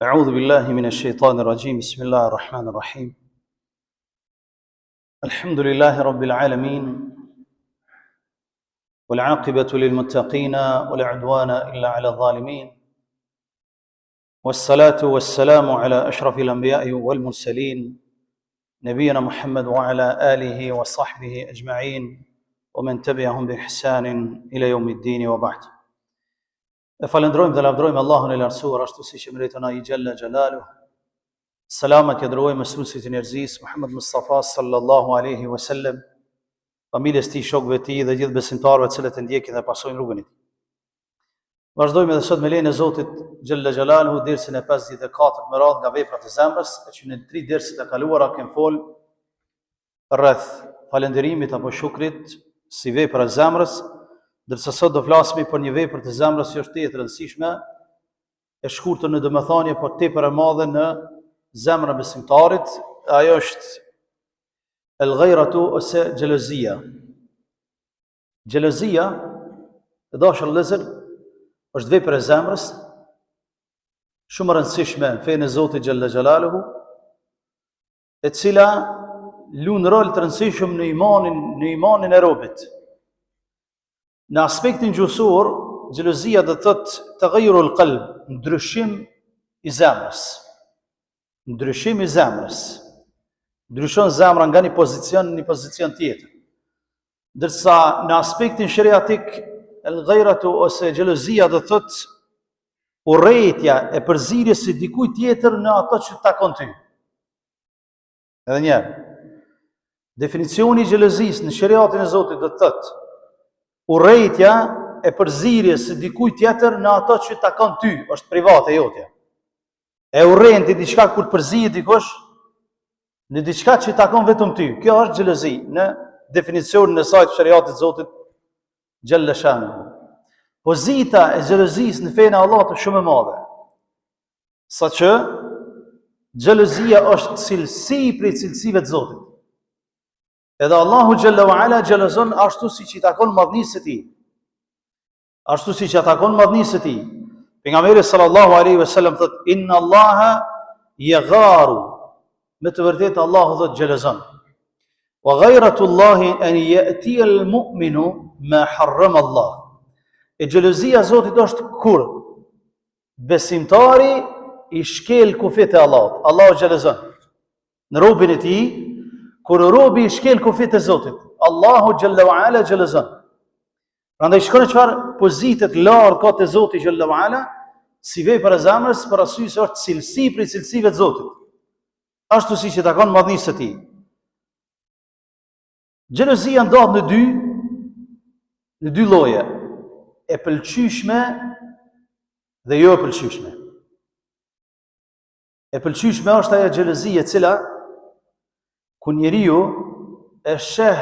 أعوذ بالله من الشيطان الرجيم بسم الله الرحمن الرحيم الحمد لله رب العالمين والعاقبة للمتقين ولا عدوان إلا على الظالمين والصلاة والسلام على أشرف الأنبياء والمرسلين نبينا محمد وعلى آله وصحبه أجمعين ومن تبعهم بإحسان إلى يوم الدين وبعد. Falendrojmë dhe lavdrojmë Allahun e lartësuar ashtu siç e meriton ai Gjalla Xhalalu. Selamat e dërgojmë mësuesit e njerëzisë Muhammed Mustafa sallallahu alaihi wasallam, familjes tij, shokëve të tij dhe gjithë besimtarëve të cilët e ndjekin dhe pasojnë rrugën e tij. Vazhdojmë edhe sot me lejen e Zotit Gjalla Xhalalu dersën e 54 me radhë nga veprat e zemrës, që në 3 derset e kaluara kem fol rreth falënderimit apo shukrit si vepra e zemrës. Dërsa sot do flasmi për një vepër të zemrës që është e rëndësishme, e shkurtër në domethënie, por tepër e madhe në zemrën e besimtarit. Ajo është el-ghayratu ose xhelozia. Xhelozia, e dashur vëllezër, është vepër e zemrës, shumë e rëndësishme në fenë e Zotit Gjalla Xhalaluhu, e cila luan rol të rëndësishëm në imanin e robit. Në aspektin gjuhësor, xhelozia do të thotë taghayyurul qalb, ndryshim i zemrës. Ndryshim i zemrës. Ndryshon zemra nga një pozicion në një pozicion tjetër. Ndërsa në aspektin shariatik, el-ghayratu ose xhelozia do të thotë urrëtia e përzierjes së dikujt tjetër në ato që takon ty. Edhe një herë. Definicioni i xhelozisë në shariatin e Zotit do të thotë urrëtia e përzierjes së dikujt tjetër në ato që takon ty, është private jotja. E urren ti diçka kur të përzihet dikush në diçka që takon vetëm ty. Kjo është xhelozi në definicionin e saj të shariatit të Zotit Gjalla Shanuhu. Pozita e xhelozisë në fenë e Allahut është shumë e madhe. Saqë xhelozia është cilësi prej cilësive të Zotit. Edhe Allahu Gjalla wa Ala xhelozon ashtu siç i takon madhnisë së tij. Ashtu siç i takon madhnisë së tij. Pejgamberi sallallahu alaihi wasallam thot: "Inna Allaha yagharu." Me të vërtetë Allahu thot xhelozon. Wa ghayratu Allahi an ya'ti al-mu'minu ma harrama Allah. E xhelozia e Zotit është kur besimtari i shkel kufit e Allahut. Allahu xhelozon në robën e tij. Kur robi i shkel kufit e Zotit, Allahu Gjalla wa Ala xhelozon. Prandaj shikoni çfarë pozitet larg ka te Zoti Gjalla wa Ala, si vepër e zemrës, për arsye se është cilësi prej cilësive të Zotit. Ashtu siç i takon madhnisë së tij. Xhelozia ndodh në dy lloje, e pëlqyeshme dhe jo e pëlqyeshme. E pëlqyeshme është ajo xhelozia e cila ku njeriu e sheh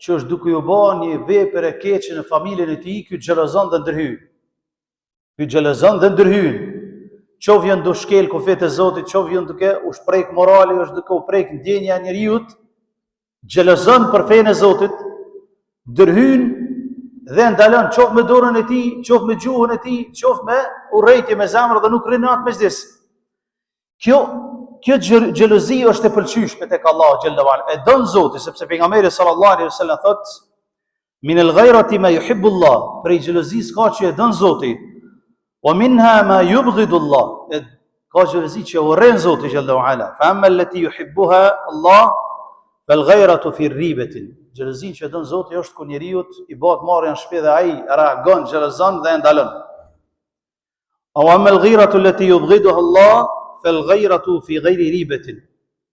që është duke u bërë një vepër e keqe në familjen e tij, ky xhelozon dhe ndërhyn. Ky xhelozon dhe ndërhyn. Qoftë vjen do shkel kufit e Zotit, qoftë vjen duke u shpreh morali, është duke u prek ndjenja e njeriu, xhelozon për fenë e Zotit, ndërhyn dhe ndalon qoftë me dorën e tij, qoftë me gjuhën e tij, qoftë me urrëtie me zemër dhe nuk rrin atë mezhdis. Kjo xhelozi është e pëlqyeshme tek Allahu Gjalla wa Ala. E don Zoti, sepse pejgamberi sallallahu alaihi wasallam thot: "Min al-ghayrati ma yuhibbu Allah." Prej xhelozisë ka që e don Zoti. "Wa minha ma yubghidu Allah." Ka xhelozi që urren Zoti Gjalla wa Ala. "Fa amma allati yuhibbuha Allah, fal-ghayratu fi ribatin." Xhelozia që e don Zoti është kur njeriu i bëhet marrë në shtëpi dhe ai reagon, xhelozon dhe ndalon. "Wa amma al-ghayratu allati yubghiduha Allah, fel-ghayratu fi ghayri ribatin."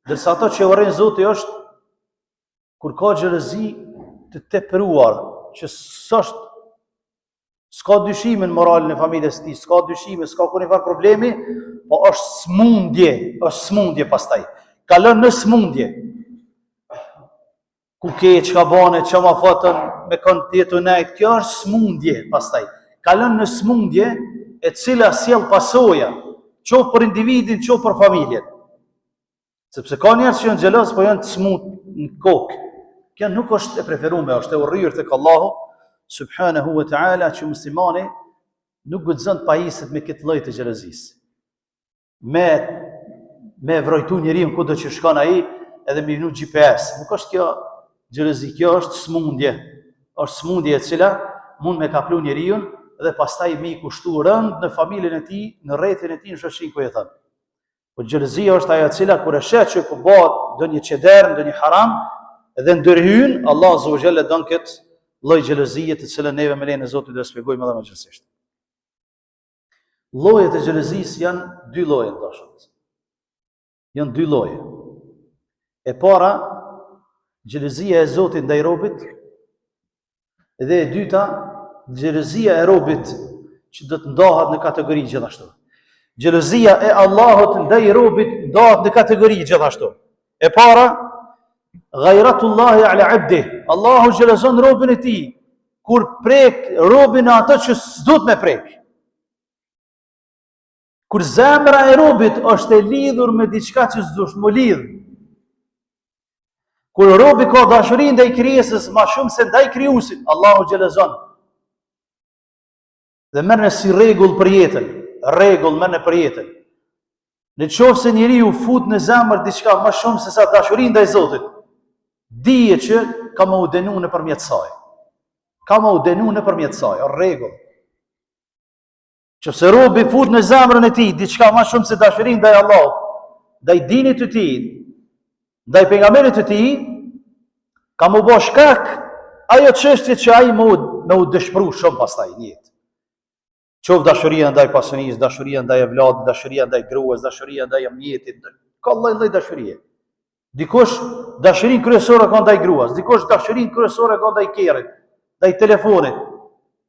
Dërsa ato që urren Zoti është kur ka xhelozi të tepruar, që s'ka dyshime në moralin e familjes së tij, s'ka dyshime, s'ka kurrë fare problemi, po është smundje pastaj. Kalon në smundje. Ku ke çka bane, çama fotën me kon tjetër nejt, kjo është smundje pastaj. Kalon në smundje e cila sjell pasoja, qoftë për individin, qoftë për familjen. Sepse ka njerëz që janë xheloz, po janë të smut në kokë. Kjo nuk është e preferuar, është e urryer tek Allahu subhanahu wa ta'ala, që muslimani nuk guxon të pajiset me këtë lloj të xhelozisë. me vrojtu njeriu kudo që shkon ai, edhe me vinu GPS. Nuk është kjo xhelozi, kjo është smundje. Është smundje e cila mund me kaplu njeriu dhe pastaj me i kushtu rënd në familjen e tij, në rrethin e tij, në shoqërinë ku jeton. Po xhelozia është ajo e cila kur e sheh që po bëhet ndonjë çeder, ndonjë haram, edhe ndërhyn, Allah azza wa jalla don këtë lloj xhelozie të cilën neve me lejen e Zotit do të shpjegojmë edhe më gjithsesi. Llojet e xhelozisë janë dy lloje dashur. Janë dy lloje. E para, xhelozia e Zotit ndaj robit, dhe e dyta, xhelozia e robit që do të ndahet në kategori gjithashtu. Xhelozia e Allahut ndaj robit ndahet në kategori gjithashtu. E para, ghayratullahi ala abdi. Allahu xhelozon robin e tij kur prek robin atë që s'duhet me prek. Kur zemra e robit është e lidhur me diçka që s'duhet më lidh. Kur robi ka dashuri ndaj krijesës më shumë se ndaj krijuesit, Allahu xhelozon. Dhe merr si rregull për jetën, rregull merr për jetën. Në qoftë se njeriu fut në zemër diçka më shumë se sa dashuri ndaj Zotit, dije që ka më u denu nëpërmjet saj. Ka më u denu nëpërmjet saj, rregull. Qofse robi fut në zemrën e tij diçka më shumë se dashuri ndaj Allahut, ndaj dinit të tij, ndaj pejgamberit të tij, ka më bë shkak ajo çështje që ai më u dëshpëru shumë pastaj në jetë. Qof dashuria ndaj pasunisë, dashuria ndaj evladit, dashuria ndaj gruas, dashuria ndaj mjetit, ka lloj dashurie. Dikush dashurinë kryesore ka ndaj gruas, dikush dashurinë kryesore ka ndaj kerrit, ndaj telefonit,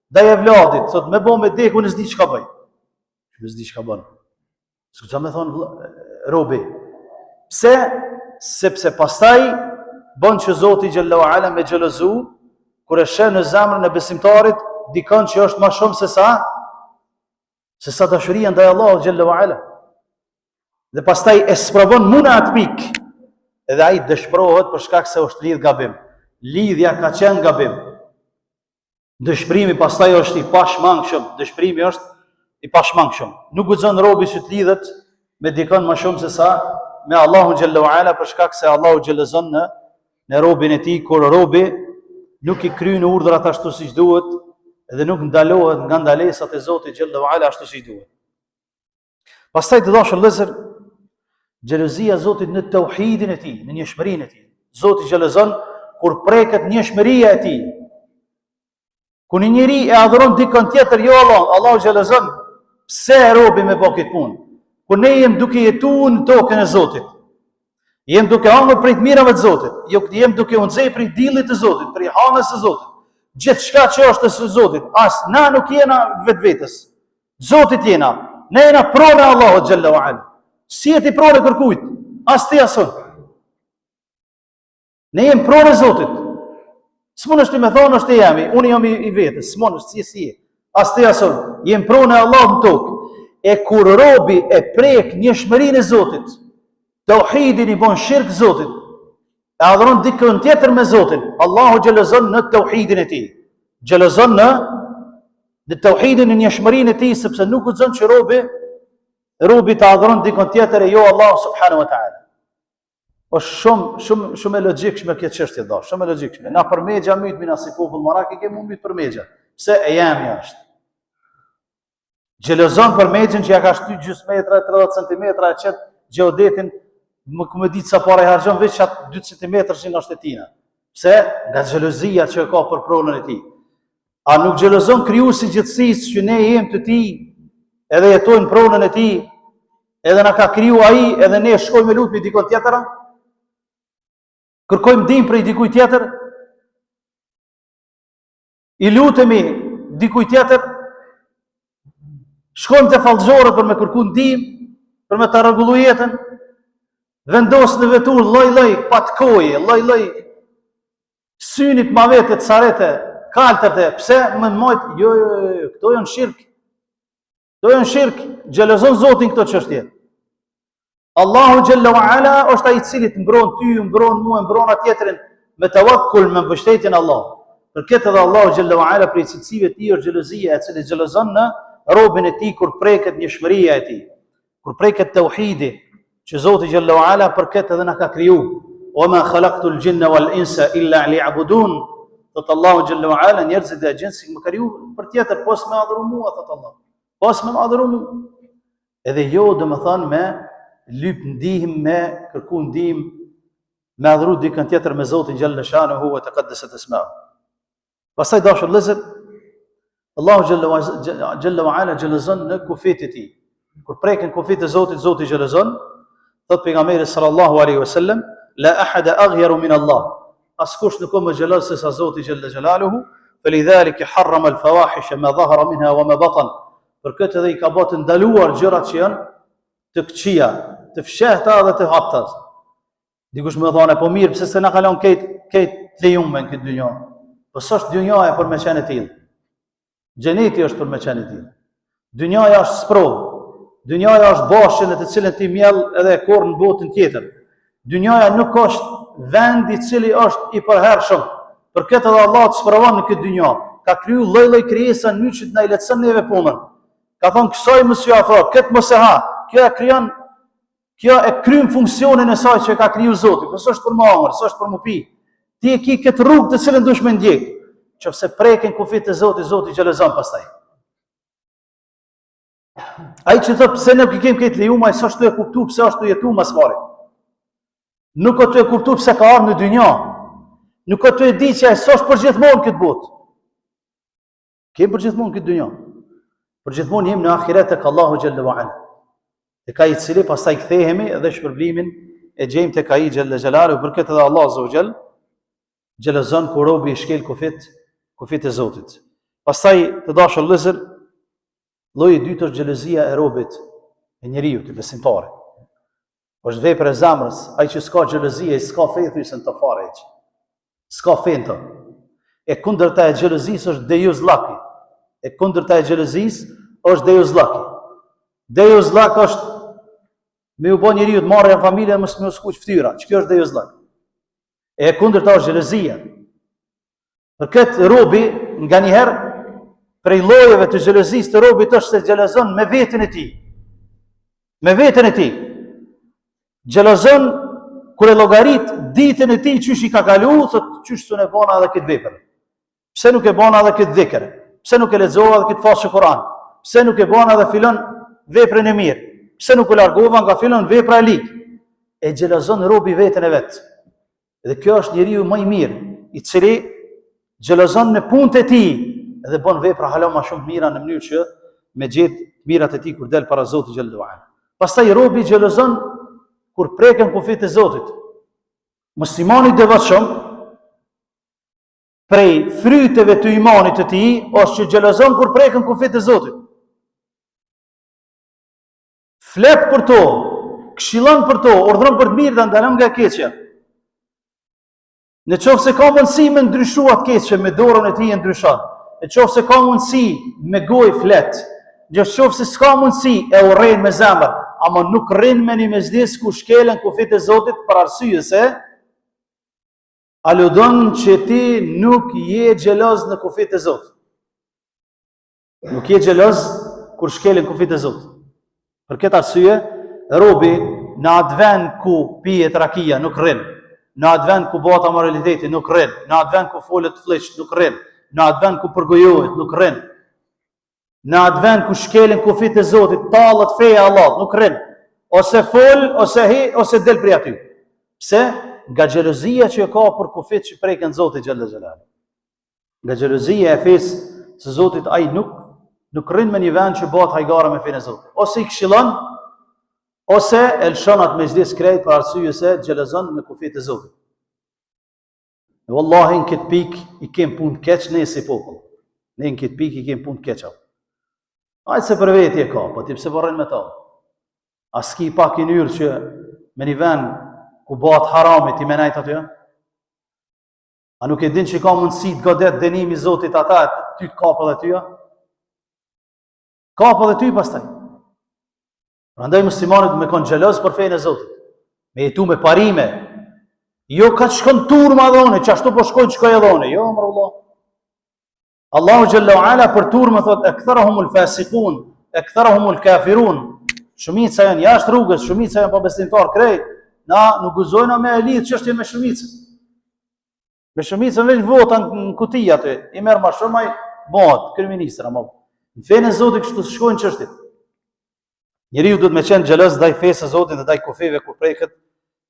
ndaj evladit, thot më bë me deku në s'di çka bëj. Në s'di çka bën. S'ka më thon robi. Pse? Sepse pastaj bën që Zoti xhallahu ala me xhelozu, kur e sheh në zemrën e besimtarit dikon që është më shumë se sa dashuria ndaj Allahut xhallahu ala. Dhe pastaj e sprovon muna atë pikë. Edhe ai dëshpërohet për shkak se është lidh gabim. Lidhja ka qenë gabim. Dëshpërimi pastaj është i pashmangshëm, dëshpërimi është i pashmangshëm. Nuk guxon robi që të lidhet me dikon më shumë se sa me Allahun xhallahu ala, për shkak se Allahu xhelozon në robin e tij, kur robi nuk i kryen urdhrat ashtu siç duhet dhe nuk ndalohet nga ndalesat e Zotit xhallahu ala ashtu siç duhet. Pastaj të dashur vëllezër, xhelozia e Zotit në tauhidin e tij, në njëshmërinë e tij. Zoti xhelozon kur preket njëshmëria e tij. Kur një njeri e adhuron dikon tjetër, jo Allah, Allahu xhelozon, pse robi me bë këtë punë? Kur ne jem duke jetuar në tokën e Zotit, jem duke hangër prej të mirave të Zotit, jem duke u nxjerr prej dillit të Zotit, prej hanës së Zotit. Gjithçka që është së Zotit, as na nuk jena vetvetes. Zotit jena, ne jena pronë e Allahut xhallahu ala. Si e ti pronë kërkujt? As ti asun. Ne jem pronë e Zotit. S'mund është ti me thonë është ti jemi, unë jam i vetes, s'mund është si. As ti asun, jem pronë e Allahut në tokë. E kur robi e prek njëshmërinë e Zotit, tauhidin i bën shirk Zotit, e adhuron dikën tjetër me Zotin, Allahu xhelozon në tauhidin e tij. Xhelozon në tauhidin e njëshmërinë e tij, sepse nuk guxon që robi të adhuron dikën tjetër e jo Allahu subhanahu wa taala. Është shumë e logjikshme kjo çështje dash, shumë e logjikshme. Na përmegja myt mina si popull marak i kemi myt përmegja. Pse e jemi është? Xhelozon për mexhin që ja ka shty gjysmë metra, 30 cm, e qet gjeodetin, më ditë sa para i harxhon veç atë 2 cm nga shtetina. Pse? Nga xhelozia që ka për pronën e tij. A nuk xhelozon krijuesi gjithësisë që ne jemi të tij, edhe jetojmë pronën e tij, edhe na ka kriju ai, edhe ne shkojmë lutmi dikon tjetër? Kërkojmë ndihmë prej dikujt tjetër? I lutemi dikujt tjetër? Shkojmë te fallxorët për me kërku ndihmë, për me ta rregullu jetën, vendos në vetur lloj-lloj patkoje, lloj-lloj synit mavete, carete, kalterte, pse më mojt, jo, këto janë shirk. Këto janë shirk, xhelozon Zotin këto çështje. Allahu xhallahu ala është ai i cili të mbron ty, mbron mua, mbron atjetrin me tawakkul, me mbështetjen e Allahut. Për këtë edhe Allahu xhallahu ala prej cilësive të tij është xhelozia, e cila xhelozon në robin e tij kur preket njëshmëria e tij. kur preket tauhidi, që Zoti Gjalla wa Ala për këtë edhe na ka kriju. Wa ma khalaqtul jinna wal insa illa liya'budun. Thot Allahu Gjalla wa Ala, njerëzit dhe gjinsin më kriju për tjetër, pos me adhuru mua, thot Allah. Pos me adhuru mua. Edhe jo dhe më thanë me lyp ndihim, me kërku ndihim, me adhuru dikën tjetër me Zotin Gjalla shanuhu wa taqaddaset esma'u. Pastaj dashur vëllezër, Allahu Gjalla wa Ala xhelazon në kufit e tij. Kur preken kufit e Zotit, Zoti xhelazon, thot pejgamberi sallallahu alaihi wasallam, la ahada aghyaru min Allah. Askush nuk ka më xhelaz se sa Zoti Gjalla xhelaluhu, falidhalika harrama al-fawahisha ma dhahara minha wa ma batan. Për këtë edhe i ka bërë të ndaluar gjërat që janë të këqija, të fshehta dhe të hapta. Dikush më thonë, po mirë, pse se na kalon këtë lejume në këtë dynjë? Po s'është dynjaja për me qenë e tillë. Xheneti është për me qenë e tillë. Dynjaja është sprovë. Dynjaja është bashkë në të cilën ti mjell edhe e korr në botën tjetër. Dynjaja nuk është vend i cili është i përhershëm. Për këtë edhe Allah të sprovon në këtë dynjë. Ka kriju lloj-lloj krijesa në mënyrë që të na i lehtëson neve punën. Ka thonë kësaj mos ju afro, këtë mos e ha. Kjo e kryen funksionin e saj që ka kriju Zoti. Po s'është për më hangër, s'është për më pi. Ti e ki këtë rrugë të cilën dush me ndjek. Qofse preken kufit e Zotit, Zoti xhelazon pastaj. Ai që thot pse nuk i kem këtë lejuar, ai s'është të e kuptu pse është të jetu mas pari. Nuk ka të e kuptu pse ka ardhur në dynjë. Nuk ka të e di që ai s'është për gjithmonë këtë botë. Kem për gjithmonë këtë dynjë. Për gjithmonë jemi në ahiret tek Allahu Gjalla wa Ala. Tek ai i cili pastaj kthehemi dhe shpërblimin e gjejmë tek ai Gjalla Xhelalu. Për këtë edhe Allah Azza wa Jall xhelazon kur robi i shkel kufit e Zotit. Pastaj të dashur vëllezër, lloji i dytë është xhelozia e robit, e njeriu të besimtarit. Është vepër e zemrës, ai që s'ka xhelozi, ai s'ka fe thjesht të fare hiç. S'ka fe. E kundërta e xhelozisë është dejuzllaki. E kundërta e xhelozisë është dejuzllaki. Dejuzllak është me u bë njeriu të marrë në familje mos më skuq fytyra. Ç'kjo është dejuzllak? E kundërta është xhelozia. Për këtë robi nganjëherë prej llojeve të xhelozisë të robit është se xhelozon me veten e tij. Me veten e tij. Xhelozon kur e llogarit ditën e tij çysh i ka kalu, thotë çysh s'u ne bona edhe këtë vepër. Pse nuk e bona edhe këtë dhikr? Pse nuk e lexova edhe këtë fashë Kur'an? Pse nuk e bona edhe filon veprën e mirë? Pse nuk u largova nga filon vepra e ligj? E xhelozon robi veten e vet. Dhe kjo është njeriu më i mirë, i cili xhelozon në punët e tij dhe bën vepra hala më shumë mira në mënyrë që me gjet mirat e tij kur del para Zotit xhallahu ala. Pastaj robi xhelozon kur preken kufit e Zotit. Muslimani i devotshëm prej fryteve të imanit të tij është që xhelozon kur preken kufit e Zotit. Flet për to, këshillon për to, urdhron për të mirë dhe ndalon nga e keqja. Në qoftë se ka mundësi me ndryshu atë keqe, me dorën e tij e ndryshon. Në qoftë se ka mundësi me gojë flet. Në qoftë se s'ka mundësi e urren me zemër, ama nuk rrin me një mezhdes ku shkelen kufit e Zotit për arsye se aludon që ti nuk je xheloz në kufit e Zotit. Nuk je xheloz kur shkelen kufit e Zotit. Për këtë arsye, robi në atë vend ku pijet rakia nuk rrin. Në atë vend ku bota moraliteti nuk rrin, në atë vend ku folet fliç nuk rrin, në atë vend ku përgojohet nuk rrin, në atë vend ku shkelen kufit e Zotit, tallet feja e Allahut nuk rrin, ose fol, ose hi, ose del prej aty. Pse? Nga xhelozia që ka për kufit që preken Zoti xhallahu xhelal. Nga xhelozia e fesë së Zotit ai nuk rrin me një vend që bëhet hajgare me fenë e Zotit. Ose i këshillon, ose e lëshon atë mezhdes krejt për arsye se xhelozon në kufit e Zotit. Në wallahi në këtë pikë i kem punë keq ne si popull. Ne në këtë pikë i kem punë keq. Ai se për vetë e ka, po ti pse vorren me ta? As ki pak i nyrë që me një vend ku bëhet harami ti menajt aty? A nuk e din që ka mundësi të godet dënimi i Zotit ata ty të kapë edhe tyja? Kapë edhe ty pastaj. Prandaj muslimanët me kon xheloz për fenë e Zotit. Me jetu me parime. Jo ka shkon turma dhone, që ashtu po shkojnë shkoj e dhone. Jo, mërë Allah. Allahu Gjallahu Ala për turma thot, e këtharahumul fasikun, e këtharahumul kafirun. Shumica janë jashtë rrugës, shumica janë pa besimtar krejt. Na nuk guzojna me lidh çështje me shumicën. Me shumicën veç vota në kuti aty. I merr më shumë ai bëhet kryeminist ama. Në fenë e Zotit kështu shkojnë çështjet. Njeriu duhet me qenë xheloz ndaj fesë së Zotit dhe ndaj kufeve kur preket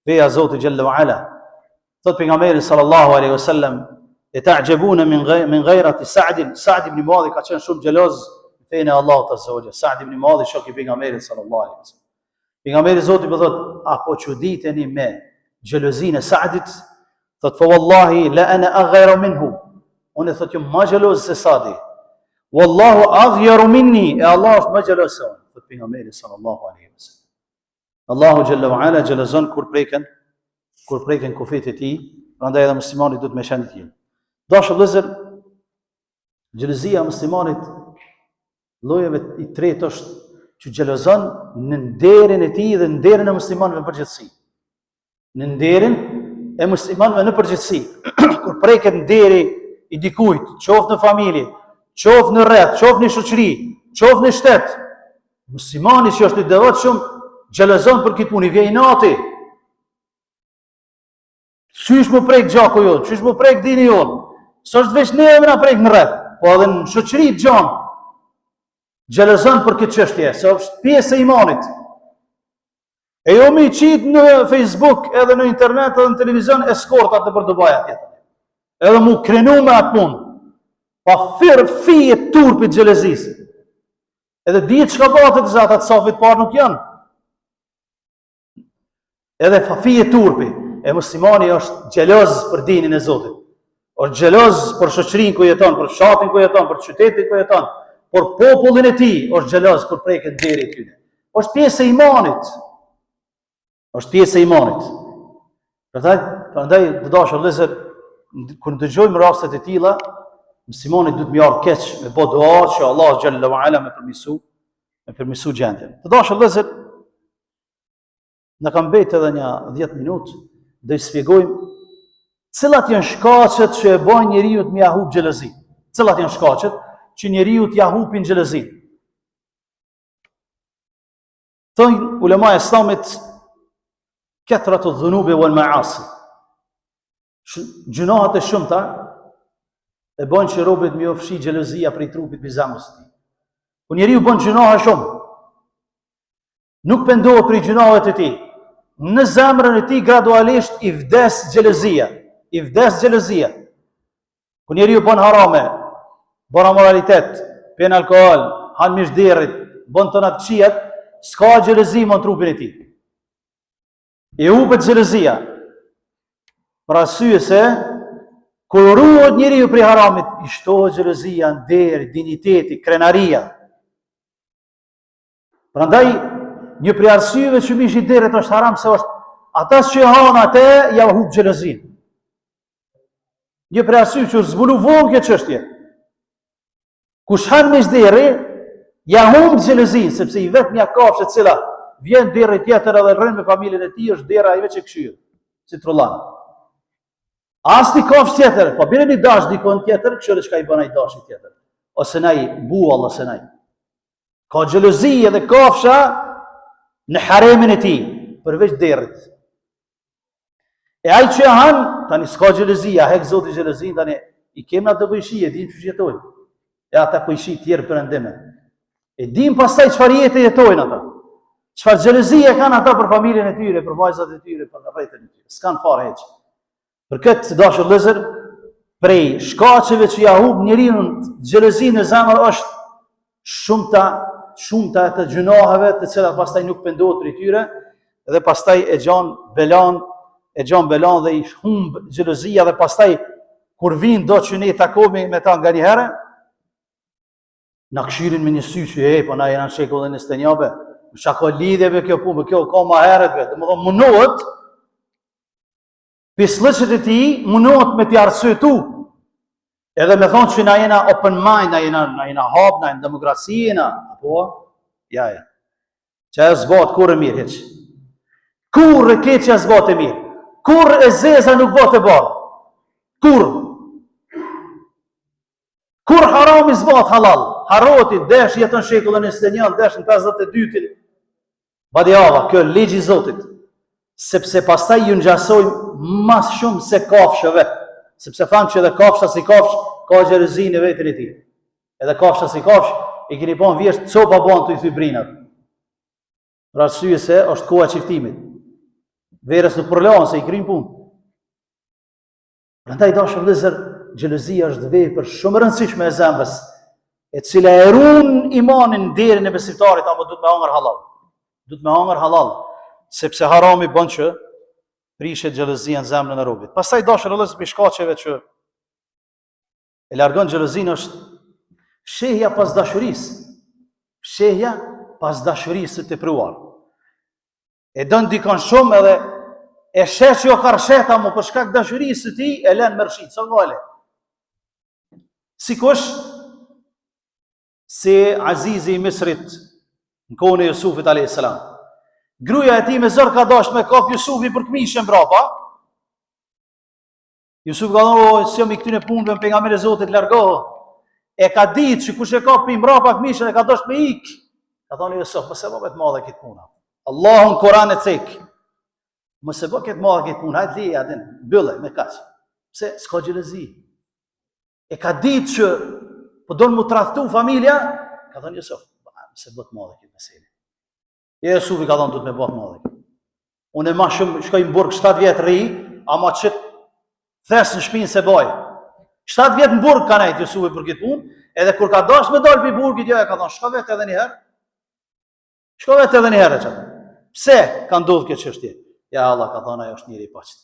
feja e Zotit xhalla wa ala. Thot pejgamberi sallallahu alaihi wasallam, e ta'jabuna min ghayrati Sa'd ibn Muadh ka qenë shumë xheloz në fenë e Allahut azza wa jalla. Sa'd ibn Muadh shoku i pejgamberit sallallahu alaihi wasallam. Pejgamberi Zotit po thot, apo çuditeni me xhelozinë e Sa'dit? Thot, fa wallahi la ana aghayru minhu. Unë thot jam më xheloz se Sa'di. Wallahu aghyaru minni, e Allah është më xheloz se unë. Thot pejgamberi sallallahu alaihi wasallam. Allahu xhalla wa ala xhelozon kur preken kufit e tij, prandaj edhe muslimani duhet me qenë i tillë. Dashur vëllezër, xhelozia e muslimanit llojeve i tretë është që xhelozon në nderin e tij dhe nderin e muslimanëve në përgjithësi. Në nderin e muslimanëve në përgjithësi. Kur preket nderi i dikujt, qoftë në familje, qoftë në rreth, qoftë në shoqëri, qoftë në shtet, muslimani që është i devotshëm xhelozon për këtë punë, vjen inati. Qysh më prek gjaku jon, qysh më prek dini jon. S'është veç neve na prek në rreth, po edhe në shoqëri gjan. Xhelozon për këtë çështje, se është pjesë e imanit. E jo me i qit në Facebook, edhe në internet, edhe në televizion, eskortat në për Dubaja tjetër. Edhe mu krenu me atë punë. Pa fije turpit xhelozisë. Edhe ditë çka bëhet të zata të safit parë nuk janë. Edhe fije turpi. E muslimani është xheloz për dinin e Zotit. Është xheloz për shoqërinë ku jeton, për fshatin ku jeton, për qytetin ku jeton, për popullin e tij, është xheloz kur preket deri i tyre. Është pjesë e imanit. Është pjesë e imanit. Prandaj të dashur vëllezër, kur dëgjojmë raste të tilla, muslimani duhet më ardh keq me bë dua që Allah xhalla wa ala me permisu gjendjen. Të dashur vëllezër, na kanë mbet edhe një 10 minutë, do i shpjegojmë cilat janë shkaqet që e bën njeriu të ia hub xhelozin. Cilat janë shkaqet që njeriu të ia hupin xhelozin. Thonë ulema e Islamit, kathratu dhunubi wal ma'asi. Gjunohat e shumta e bën që robët më ofshi xhelozia prej trupit mbi zemrën e tij. Po njeriu bën gjunoha shumë. Nuk pendohet prej gjunave të tij. Në zemrën e tij gradualisht i vdes xhelozia. I vdes xhelozia. Ku njeriu bën harame, bën amoralitet, pjen alkool, han mish derrit, bën tona të këqija, s'ka xhelozi në trupin e tij. E hubet xhelozia. Për arsye se kur ruhet njeriu prej haramit, i shtohet xhelozia, nderi, diniteti, krenaria. Prandaj një prej arsyeve që mish i derrit është haram se është ata që han atë ja hub xhelozin. Një prej arsyeve që zbulu vonë kjo çështje. Kush han mish derri, ja hub xhelozin, sepse i vetmja kafshë e cila vjen derri tjetër edhe rrin me familjen e tij është dera e veç e këshyr, si trullan. Asti kafshë tjetër, po bën një dash dikon tjetër, kështu çka i bën ai dashi tjetër. Ose nai buall ose nai. Ka xhelozi edhe kafsha në haremin e tij, përveç derrit. E ai që han, tani s'ka xhelozia, hek Zoti xhelozin, tani i kemë atë bujshi, e dim çu jetojnë. E ata bujshi tjerë perëndime. E dim pastaj çfarë jetë jetojnë ata. Çfarë xhelozie kanë ata për familjen e tyre, për vajzat e tyre, për rrethin e tyre. S'kan fare hiç. Për këtë dashur vëllezër, prej shkaqeve që ja hub njeriu xhelozinë në zemër është shumëta e të gjunohave të cilat pastaj nuk pendohet për tyre dhe pastaj e gjan belan dhe i humb xhelozia dhe pastaj kur vin do që ne takohemi me ta nganjëherë na këshirin me një sy që po na jena në shekullin e 21-be, çka ka lidhje me kjo punë, kjo ka më herët vetë, domethënë munohet pislëqet e tij munohet me t'i arsyetu. Edhe me thonë që na jena open mind, na jena hap, na jena demokraci, apo? Ja. Që e zbat kur e mirë, heq. Kur e keq që e zbat e mirë. Kur e zeza nuk bat e barë. Kur harami zbat halal. Haroti, desh jetën shekullën e 21, desh në 52-tin. Padjava, kjo ligji i Zotit, sepse pastaj ju ngjasojmë mas shumë se kafshëve, sepse thamë që edhe kafsha si kafsh ka xhelozi në veten e tij. Edhe kafsha si kafsh i keni pa vjesht copa bën të i thy brinat. Për arsye se është koha e çiftimit. Verës nuk përlahen se i kryjnë punë. Prandaj dashur vëllezër, xhelozia është vepër shumë e rëndësishme e zemrës, e cila e ruan imanin derën e besimtarit, apo duhet me hangër halal. Duhet me hangër halal, sepse harami bën që prishet xhelozia në zemrën e robit. Pastaj dashur vëllezër, për shkaqeve që e largon xhelozinë është fshehja pas dashurisë. Fshehja pas dashurisë të tepruar. E don dikon shumë edhe e sheh që jo ka rsheta mu për shkak dashurisë së tij e lën me rshit, sa vale. Sikush si Azizi i Misrit në kohën e Jusufit a.s. Gruaja e tij me zor ka dashur me kap Jusufin për këmishën mbrapa. Jusuf ka thonë, si jam i këtyre punëve pejgamberi i Zotit largohu. E ka ditë që kush e ka pi mbrapa këmishën e ka dashur me ik. Ka thonë Jusuf, mos e bë të madhe këtë punë. Allahun Kur'an e cek. Mos e bë këtë madhe këtë punë, hajt leja atë, mbyllë me kaç. Pse s'ka xhelozi. E ka ditë që po don mu tradhtu familja, ka thonë Jusuf, mos e bë të madhe këtë meselë. Jusufi ka thonë do të më bëj të madhe. Unë më shumë shkoj në burg 7 vjet rri, ama çet thes në shtëpinë se boj. 7 vjet në burg ka nejt Jusufi për këtë punë, edhe kur ka dashur me dal pi burgit, ja ka thonë shko vetë edhe një herë. Shko vetë edhe një herë çfarë. Pse ka ndodhur kjo çështje? Ja Allah ka thonë ajo është njëri i paqët.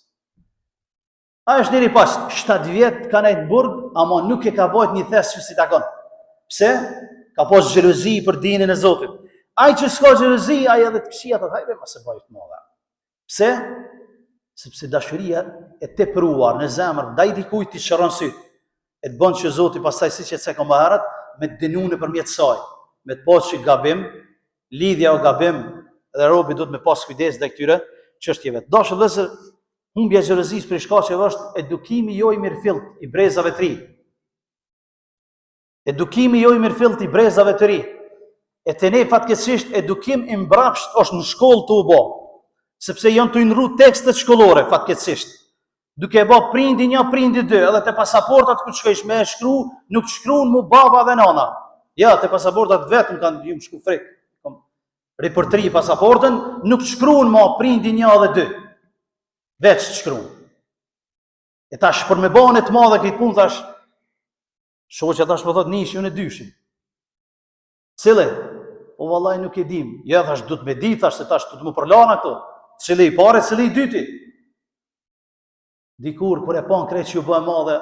Ajo është njëri i paqët. 7 vjet ka nejt në burg, ama nuk e ka bojt një thes që si takon. Pse? Ka pas xhelozi për dinën e Zotit. Ai që s'ka xhelozi, ai edhe të këshia të hajde mos e bëj të madhe. Pse? Sepse dashuria e tepruar në zemër ndaj dikujt të shëron syt, e të bën që Zoti pastaj siç e thekëm më herët, me të dënuar nëpërmjet saj, me të pasur gabim, lidhja o gabim, dhe robi duhet me pas kujdes ndaj këtyre çështjeve. Dashur vëllezër, humbja e xhelozisë për shkaqeve është edukimi jo i mirëfillt i brezave të ri. Edukimi jo i mirëfillt i brezave të ri. E të ne fatkeqësisht edukim i mbrapsht është në shkollë të u bë, sepse janë të nërru tekstet shkollore fatkeqësisht. Duke e bë prindi 1, prindi 2, edhe te pasaportat ku shkojsh me shkru, nuk shkruan mu baba dhe nana. Ja, te pasaportat vetëm kanë ju shku frek. Riportri pasaportën, nuk shkruan më prindi 1 dhe 2. Veç shkruan. E tash për me bënë të madhe këtë punë thash, shoqja tash më thot nishi unë e dyshin. Cile? Po vallai nuk e dim. Ja thash duhet me di thash se tash do të më përlana këto. Cili i parë, cili i dyti. Dikur kur e pan krejt që ju bë madhe,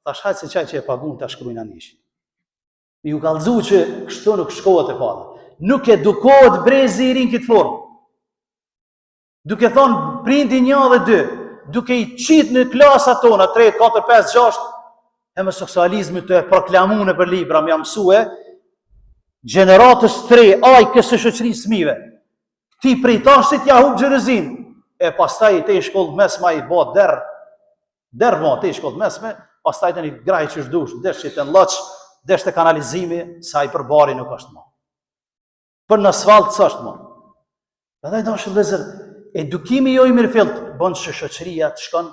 thash hajt se çaj që e pagun ta shkruajnë anishin. Ju kallëzu që kështu nuk shkohet e para. Nuk edukohet brezi i rin këtë formë. Duke thonë prindi 1 dhe 2, duke i qit në klasat tona 3, 4, 5, 6, homoseksualizmi të e proklamuar për libra, më jam mësue, gjeneratës 3, aj kësë shoqërisë fëmijëve. Ti prej tashit ja hub xhelozin, e pastaj te i shkollë mesme i bë der mo te i shkollë mesme, pastaj tani graj që shdush, desh që të nllaç, desh të kanalizimi, sa i përbari nuk është më. Për në asfalt s'është më. Prandaj dashur vëllezër, edukimi jo i mirëfillt bën që shoqëria të shkon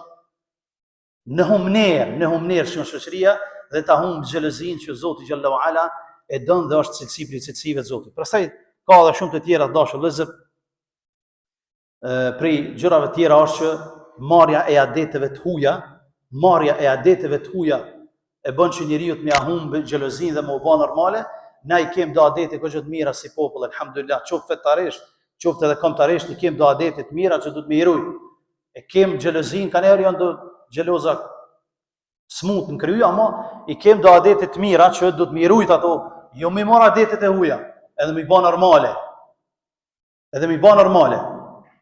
në humner që shoqëria dhe ta humb xhelozin që Zoti xhallahu ala e don dhe është cilësi prej cilësive të Zotit. Pastaj ka edhe shumë të tjera dashur vëllezër. Prej gjërave të tjera është që marrja e adeteve të huaja, e bën që njeriu të mja humbë xhelozin dhe më u bë normale. Na i kem do adete që të mira si popull, alhamdulillah, qoftë fetarisht, qoftë edhe kombëtarisht, i kem do adete të mira që do të më iroj. E kem xhelozin, kanë janë do xheloza smut në krye, ama i kem do adete të mira që do të më irojt ato, jo më marr adetet e huaja, edhe më bë normale.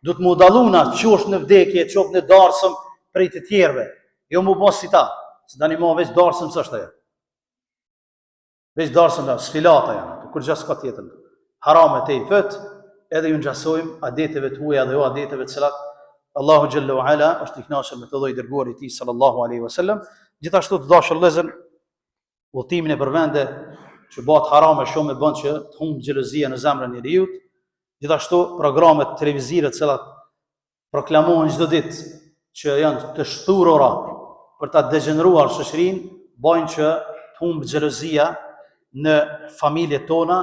Do të më dalluna qoftë në vdekje, qoftë në darsëm prej të tjerëve. Jo më bë si ta, se tani më veç darsëm s'është ajo. Veç darsëm da, sfilata janë, kur gjas ka tjetër. Harame te i fët, edhe ju ngjasojmë adeteve të huaja dhe jo adeteve të cilat Allahu xhallahu ala është i kënaqur me të lloj dërguari i tij sallallahu alaihi wasallam. Gjithashtu të dashur vëllezër, udhtimin e përvende që bëhet harame shumë e bën që të humb xhelozia në zemrën e njeriu. Gjithashtu programet televizive të cilat proklamohen çdo ditë që janë të shthurura për ta degeneruar shoqërinë, bojnë që të humbë xhelozia në familjet tona,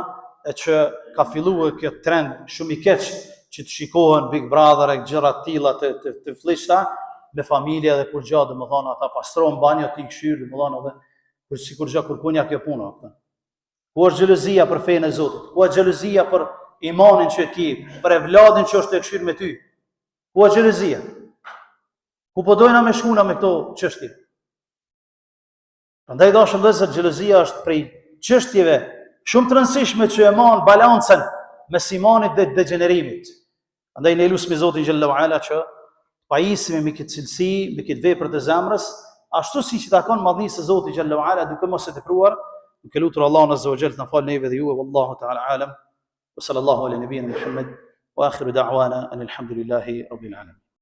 e që ka filluar kjo trend shumë i keq që të shikohen Big Brother e gjëra të tilla të flishta me familje dhe kur gjatë, domethënë ata pastrojnë banjat i këshirë, domethënë edhe kur sikur gjë kërkunja kjo puna. Ku është xhelozia për fenë e Zotit? Ku është xhelozia për imanin që ti, për evladin që është e këshirë me ty? Ku është xhelozia? Ku po dojna me shkuna me këto çështje? Prandaj dashur vëllezër, xhelozia është prej çështjeve shumë të rëndësishme që e marrin balancën mes imanit dhe degenerimit. Prandaj ne lutem Zotin xhallahu ala që pajisemi me këtë cilësi, me këtë vepër të zemrës, ashtu siç i takon madhnisë së Zotit xhallahu ala, duke mos e tepruar, duke lutur Allahun azza wa jall të na falë neve dhe juve, wallahu ta'ala alam. Wa sallallahu ala nabiyyina Muhammad wa akhiru da'wana alhamdulillahi rabbil alamin.